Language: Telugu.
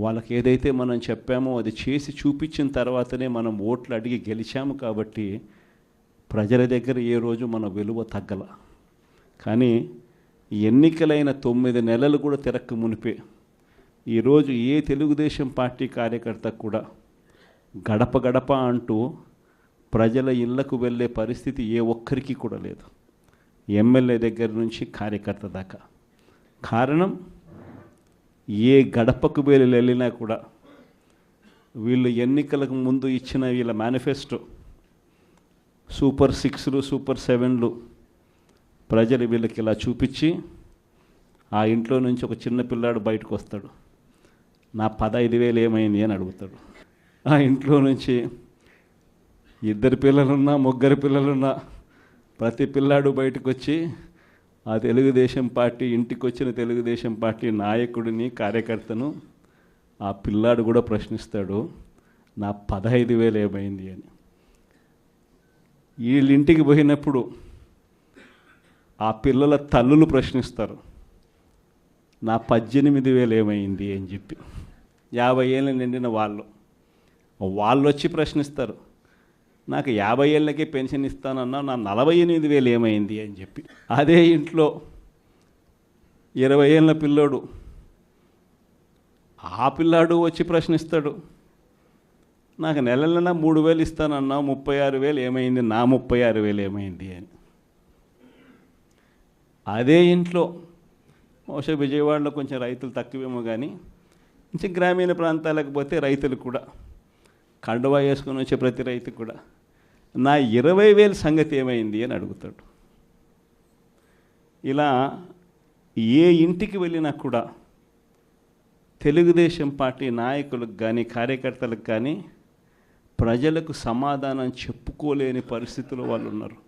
వాళ్ళకి ఏదైతే మనం చెప్పామో అది చేసి చూపించిన తర్వాతనే మనం ఓట్లు అడిగి గెలిచాము కాబట్టి ప్రజల దగ్గర ఏ రోజు మన విలువ తగ్గల. కానీ ఎన్నికలైన 9 నెలలు కూడా తిరక్క మునిపే ఈరోజు ఏ తెలుగుదేశం పార్టీ కార్యకర్త కూడా గడప గడప అంటూ ప్రజల ఇళ్లకు వెళ్ళే పరిస్థితి ఏ ఒక్కరికి కూడా లేదు, ఎమ్మెల్యే దగ్గర నుంచి కార్యకర్త దాకా. కారణం, ఏ గడపకు వెళ్ళినా కూడా వీళ్ళు ఎన్నికలకు ముందు ఇచ్చిన వీళ్ళ మేనిఫెస్టో సూపర్ 6లు సూపర్ 7లు ప్రజలు వీళ్ళకి ఇలా చూపించి ఆ ఇంట్లో నుంచి ఒక చిన్న పిల్లాడు బయటకు వస్తాడు, నా 15,000 ఏమైంది అని అడుగుతాడు. ఆ ఇంట్లో నుంచి 2 పిల్లలున్నా 3 పిల్లలున్నా ప్రతి పిల్లాడు బయటకు వచ్చి ఆ తెలుగుదేశం పార్టీ ఇంటికి వచ్చిన తెలుగుదేశం పార్టీ నాయకుడిని కార్యకర్తను ఆ పిల్లాడు కూడా ప్రశ్నిస్తాడు, నా 15,000 ఏమైంది అని. వీళ్ళింటికి పోయినప్పుడు ఆ పిల్లల తల్లులు ప్రశ్నిస్తారు, నా 18,000 ఏమైంది అని చెప్పి. 50 ఏళ్ళు నిండిన వాళ్ళు వచ్చి ప్రశ్నిస్తారు, నాకు 50 ఏళ్ళకే పెన్షన్ ఇస్తానన్నా నా 48,000 ఏమైంది అని చెప్పి. అదే ఇంట్లో 20 ఏళ్ళ పిల్లోడు ఆ పిల్లాడు వచ్చి ప్రశ్నిస్తాడు, నాకు నెల 3,000 ఇస్తానన్నా 36,000 ఏమైంది, నా 36,000 ఏమైంది అని. అదే ఇంట్లో బహుశా విజయవాడలో కొంచెం రైతులు తక్కువేమో కానీ కొంచెం గ్రామీణ ప్రాంతాలకు పోతే రైతులు కూడా కండువా వేసుకొని వచ్చే ప్రతి రైతు కూడా నా 20,000 సంగతి ఏమైంది అని అడుగుతాడు. ఇలా ఏ ఇంటికి వెళ్ళినా కూడా తెలుగుదేశం పార్టీ నాయకులకు కానీ కార్యకర్తలకు కానీ ప్రజలకు సమాధానం చెప్పుకోలేని పరిస్థితుల్లో వాళ్ళు ఉన్నారు.